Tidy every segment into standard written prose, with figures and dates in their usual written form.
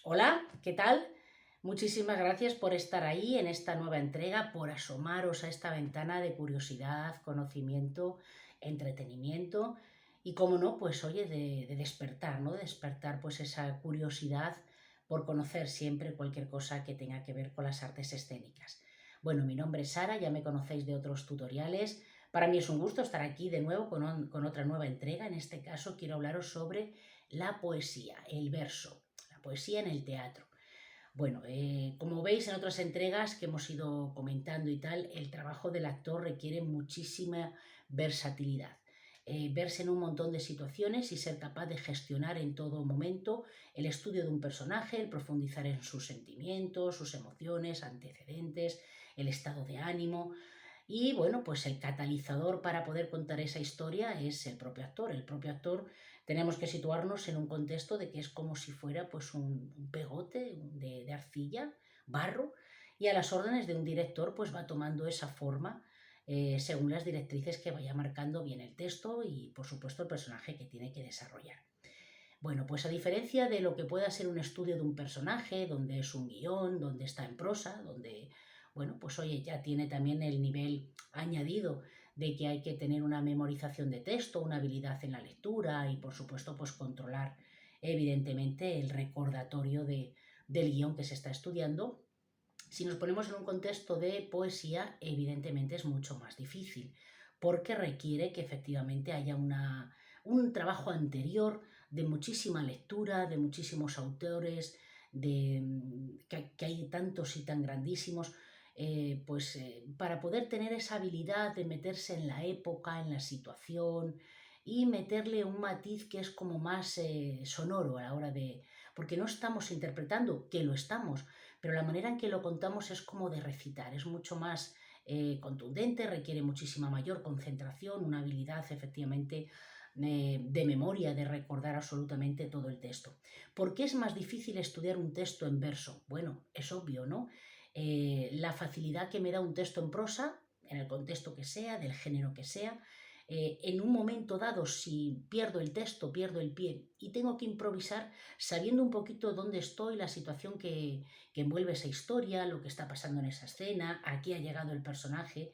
Hola, ¿qué tal? Muchísimas gracias por estar ahí en esta nueva entrega, por asomaros a esta ventana de curiosidad, conocimiento, entretenimiento y, como no, pues oye, de despertar, ¿no? De despertar pues esa curiosidad por conocer siempre cualquier cosa que tenga que ver con las artes escénicas. Bueno, mi nombre es Sara, ya me conocéis de otros tutoriales. Para mí es un gusto estar aquí de nuevo con otra nueva entrega. En este caso quiero hablaros sobre la poesía, el verso, la poesía en el teatro. Bueno, como veis en otras entregas que hemos ido comentando y tal, el trabajo del actor requiere muchísima versatilidad. Verse en un montón de situaciones y ser capaz de gestionar en todo momento el estudio de un personaje, el profundizar en sus sentimientos, sus emociones, antecedentes, el estado de ánimo. Y bueno, pues el catalizador para poder contar esa historia es el propio actor. El propio actor tenemos que situarnos en un contexto de que es como si fuera pues un pegote de arcilla, barro, y a las órdenes de un director pues va tomando esa forma según las directrices que vaya marcando bien el texto y por supuesto el personaje que tiene que desarrollar. Bueno, pues a diferencia de lo que pueda ser un estudio de un personaje, donde es un guión, donde está en prosa, donde, bueno, pues oye, ya tiene también el nivel añadido de que hay que tener una memorización de texto, una habilidad en la lectura y por supuesto pues controlar evidentemente el recordatorio del guión que se está estudiando. Si nos ponemos en un contexto de poesía, evidentemente es mucho más difícil, porque requiere que efectivamente haya un trabajo anterior de muchísima lectura, de muchísimos autores, que hay tantos y tan grandísimos, para poder tener esa habilidad de meterse en la época, en la situación y meterle un matiz que es como más sonoro a la hora de... Porque no estamos interpretando, que lo estamos, pero la manera en que lo contamos es como de recitar, es mucho más contundente, requiere muchísima mayor concentración, una habilidad efectivamente de memoria, de recordar absolutamente todo el texto. ¿Por qué es más difícil estudiar un texto en verso? Bueno, es obvio, ¿no? La facilidad que me da un texto en prosa, en el contexto que sea, del género que sea, en un momento dado, si pierdo el texto, pierdo el pie y tengo que improvisar, sabiendo un poquito dónde estoy, la situación que envuelve esa historia, lo que está pasando en esa escena, a qué ha llegado el personaje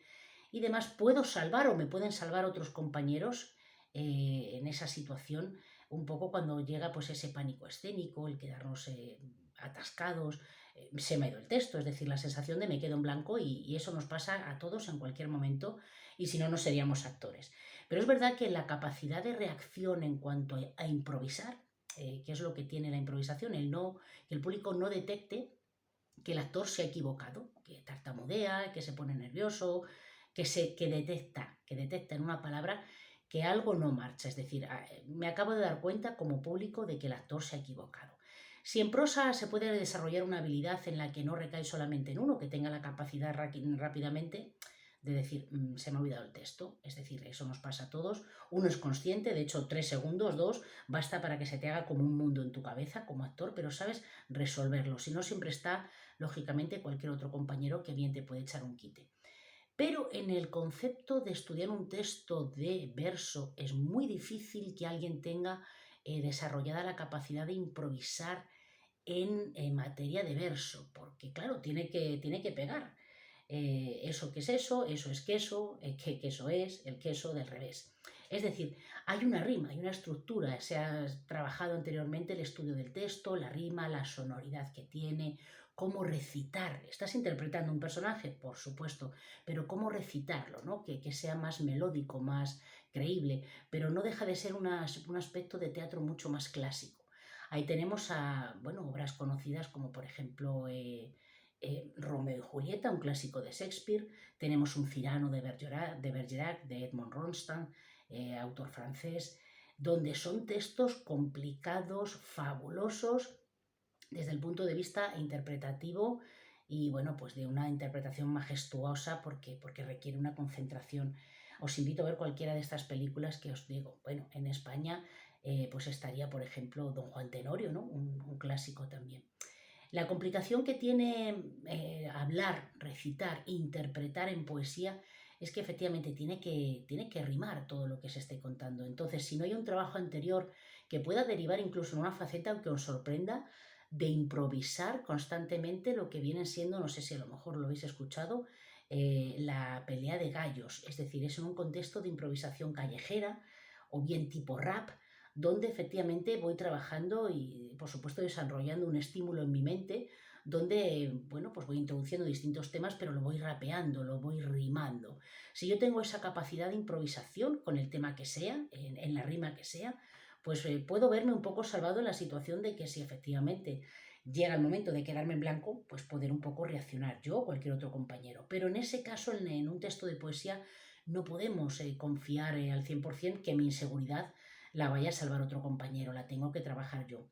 y demás, puedo salvar o me pueden salvar otros compañeros en esa situación, un poco cuando llega pues ese pánico escénico, el quedarnos atascados, se me ha ido el texto, es decir, la sensación de me quedo en blanco y eso nos pasa a todos en cualquier momento y si no, no seríamos actores. Pero es verdad que la capacidad de reacción en cuanto a improvisar, que es lo que tiene la improvisación, que el público no detecte que el actor se ha equivocado, que tartamudea, que se pone nervioso, que detecta en una palabra que algo no marcha. Es decir, me acabo de dar cuenta como público de que el actor se ha equivocado. Si en prosa se puede desarrollar una habilidad en la que no recae solamente en uno, que tenga la capacidad rápidamente de decir, se me ha olvidado el texto, es decir, eso nos pasa a todos, uno es consciente, de hecho 3 segundos, dos, basta para que se te haga como un mundo en tu cabeza como actor, pero sabes resolverlo, si no siempre está, lógicamente, cualquier otro compañero que bien te puede echar un quite. Pero en el concepto de estudiar un texto de verso es muy difícil que alguien tenga desarrollada la capacidad de improvisar en materia de verso, porque claro, tiene que pegar. ¿Eso qué es eso? Eso es queso, ¿qué queso es? El queso del revés. Es decir, hay una rima, hay una estructura, se ha trabajado anteriormente el estudio del texto, la rima, la sonoridad que tiene, cómo recitar. Estás interpretando un personaje, por supuesto, pero cómo recitarlo, ¿no? Que sea más melódico, más creíble, pero no deja de ser un aspecto de teatro mucho más clásico. Ahí tenemos bueno, obras conocidas como por ejemplo Romeo y Julieta, un clásico de Shakespeare, tenemos un Cyrano de Bergerac, de Edmond Rostand, autor francés, donde son textos complicados, fabulosos, desde el punto de vista interpretativo y bueno, pues de una interpretación majestuosa porque requiere una concentración. Os invito a ver cualquiera de estas películas que os digo. Bueno, en España pues estaría, por ejemplo, Don Juan Tenorio, ¿no? Un clásico también. La complicación que tiene hablar, recitar, interpretar en poesía es que efectivamente tiene que rimar todo lo que se esté contando. Entonces, si no hay un trabajo anterior que pueda derivar incluso en una faceta que os sorprenda, de improvisar constantemente lo que vienen siendo, no sé si a lo mejor lo habéis escuchado, la pelea de gallos, es decir, es en un contexto de improvisación callejera o bien tipo rap, donde efectivamente voy trabajando y por supuesto desarrollando un estímulo en mi mente, donde, bueno, pues voy introduciendo distintos temas, pero lo voy rapeando, lo voy rimando. Si yo tengo esa capacidad de improvisación con el tema que sea, en la rima que sea, pues puedo verme un poco salvado en la situación de que si efectivamente llega el momento de quedarme en blanco, pues poder un poco reaccionar yo o cualquier otro compañero. Pero en ese caso, en un texto de poesía, no podemos confiar al 100% que mi inseguridad la vaya a salvar otro compañero, la tengo que trabajar yo.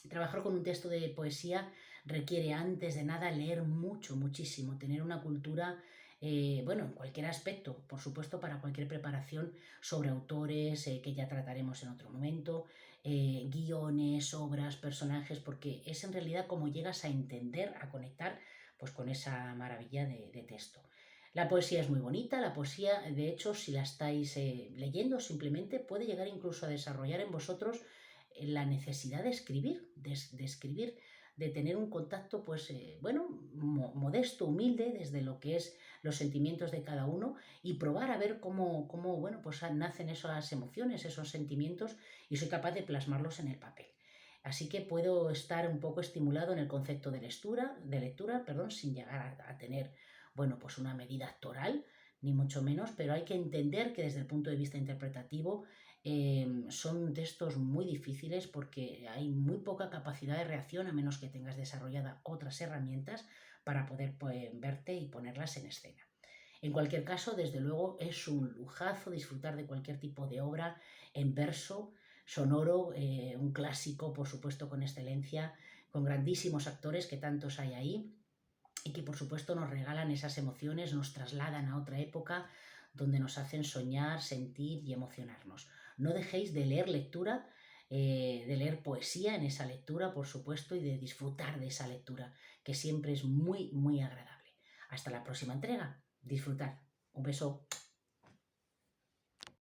Trabajar con un texto de poesía requiere antes de nada leer mucho, muchísimo, tener una cultura, bueno, en cualquier aspecto, por supuesto, para cualquier preparación sobre autores que ya trataremos en otro momento, guiones, obras, personajes, porque es en realidad como llegas a entender, a conectar pues con esa maravilla de texto. La poesía es muy bonita, la poesía, de hecho, si la estáis leyendo, simplemente puede llegar incluso a desarrollar en vosotros la necesidad de escribir, de escribir, de tener un contacto, pues, bueno, modesto, humilde, desde lo que es los sentimientos de cada uno y probar a ver cómo bueno, pues nacen esas emociones, esos sentimientos y soy capaz de plasmarlos en el papel. Así que puedo estar un poco estimulado en el concepto de lectura, perdón, sin llegar a tener, bueno, pues una medida actoral, ni mucho menos, pero hay que entender que desde el punto de vista interpretativo son textos muy difíciles porque hay muy poca capacidad de reacción a menos que tengas desarrollada otras herramientas para poder verte y ponerlas en escena. En cualquier caso, desde luego, es un lujazo disfrutar de cualquier tipo de obra en verso, sonoro, un clásico, por supuesto, con excelencia, con grandísimos actores que tantos hay ahí y que por supuesto nos regalan esas emociones, nos trasladan a otra época donde nos hacen soñar, sentir y emocionarnos. No dejéis de leer lectura, de leer poesía en esa lectura, por supuesto, y de disfrutar de esa lectura, que siempre es muy, muy agradable. Hasta la próxima entrega. Disfrutar. Un beso.